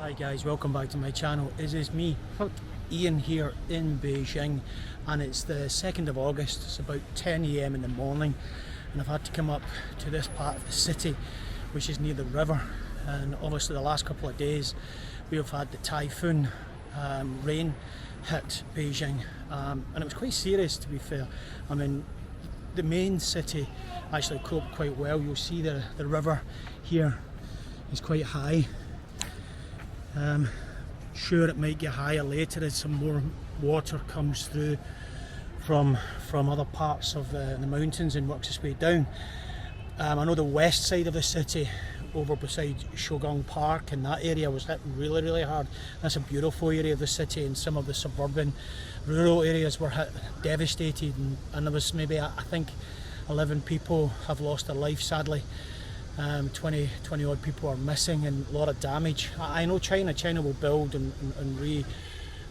Hi guys, welcome back to my channel. It is me, Ian, here in Beijing, and it's the 2nd of August. It's about 10 AM in the morning, and I've had to come up to this part of the city which is near the river. And obviously the last couple of days we have had the typhoon rain hit Beijing, and it was quite serious, to be fair. I mean, the main city actually coped quite well. You'll see the river here is quite high. Sure, it might get higher later as some more water comes through from other parts of the mountains and works its way down. I know the west side of the city, over beside Shogang Park, and that area was hit really hard. That's a beautiful area of the city, and some of the suburban rural areas were hit, devastated, and there was maybe, I think, 11 people have lost their life, sadly. 20 odd people are missing, and a lot of damage. I know China will build and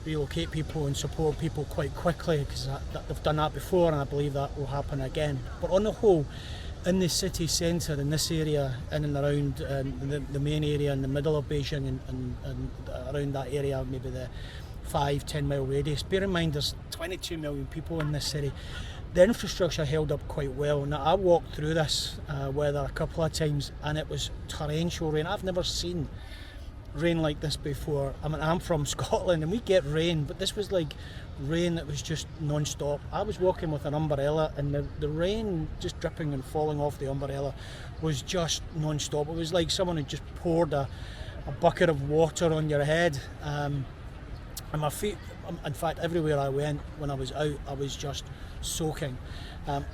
relocate people and support people quite quickly, because they've done that before, and I believe that will happen again. But on the whole, in the city centre, in this area, in and around the main area in the middle of Beijing, and around that area, maybe the 5-10 mile radius, bear in mind there's 22 million people in this city. The infrastructure held up quite well. Now, I walked through this weather a couple of times, and it was torrential rain. I've never seen rain like this before. I mean, I'm from Scotland and we get rain, but this was like rain that was just non-stop. I was walking with an umbrella, and the rain just dripping and falling off the umbrella was just non-stop. It was like someone had just poured a bucket of water on your head. And my feet, in fact, everywhere I went when I was out, I was just soaking.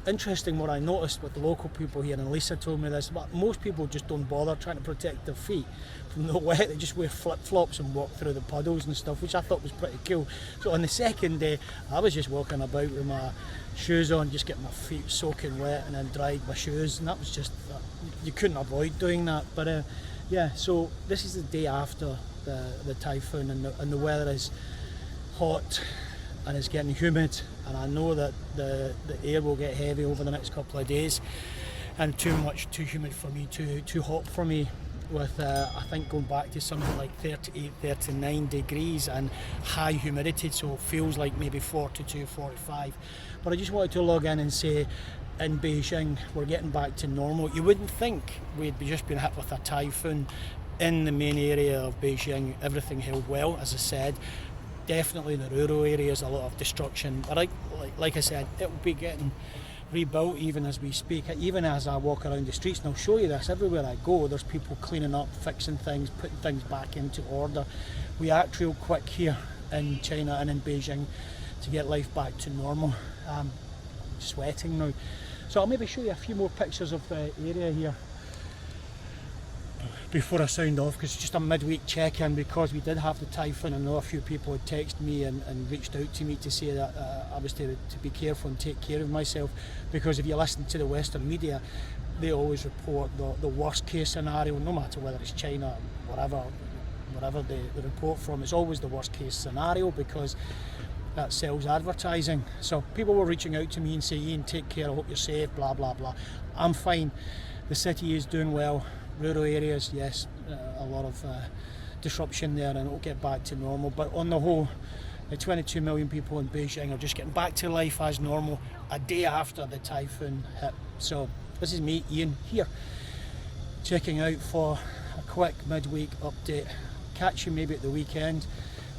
Interesting what I noticed with the local people here, and Lisa told me this, but most people just don't bother trying to protect their feet from the wet. They just wear flip-flops and walk through the puddles and stuff, which I thought was pretty cool. So on the second day, I was just walking about with my shoes on, just getting my feet soaking wet, and then dried my shoes, and that was just, you couldn't avoid doing that. But yeah, so this is the day after the typhoon, and the weather is hot and it's getting humid, and I know that the air will get heavy over the next couple of days, and too humid for me, too hot for me, with I think going back to something like 38, 39 degrees and high humidity, so it feels like maybe 42, 45. But I just wanted to log in and say, in Beijing we're getting back to normal. You wouldn't think we'd be just been hit with a typhoon in the main area of Beijing. Everything held well, as I said. Definitely in the rural areas, a lot of destruction. But like I said, it will be getting rebuilt even as we speak. Even as I walk around the streets, and I'll show you this, everywhere I go, there's people cleaning up, fixing things, putting things back into order. We act real quick here in China and in Beijing to get life back to normal. I'm sweating now. So I'll maybe show you a few more pictures of the area here before I sound off, because it's just a midweek check-in, because we did have the typhoon. I know a few people had texted me and reached out to me to say that I was to be careful and take care of myself, because if you listen to the Western media, they always report the worst case scenario, no matter whether it's China, whatever they report from, it's always the worst case scenario, because that sells advertising. So people were reaching out to me and saying, Ian, take care, I hope you're safe, blah blah blah. I'm fine. The city is doing well. Rural areas, yes, a lot of disruption there, and it'll get back to normal. But on the whole, the 22 million people in Beijing are just getting back to life as normal a day after the typhoon hit. So this is me, Ian, here, checking out for a quick midweek update. Catch you maybe at the weekend.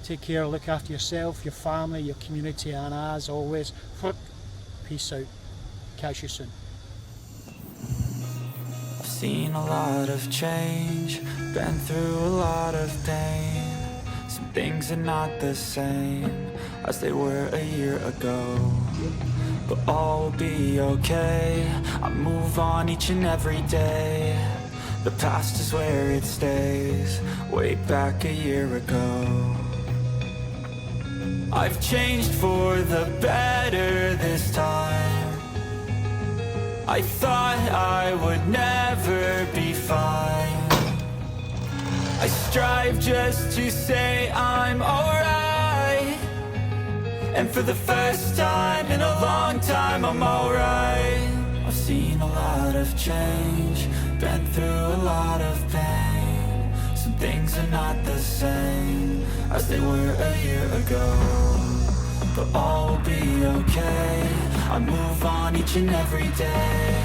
Take care, look after yourself, your family, your community, and as always, peace out. Catch you soon. Seen a lot of change, been through a lot of pain. Some things are not the same as they were a year ago, but all will be okay. I move on each and every day. The past is where it stays, way back a year ago. I've changed for the better this time. I thought I would never be fine. I strive just to say I'm alright, and for the first time in a long time I'm alright. I've seen a lot of change, been through a lot of pain. Some things are not the same as they were a year ago. But all will be okay, I move on each and every day.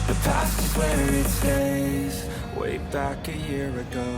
The past is where it stays, way back a year ago.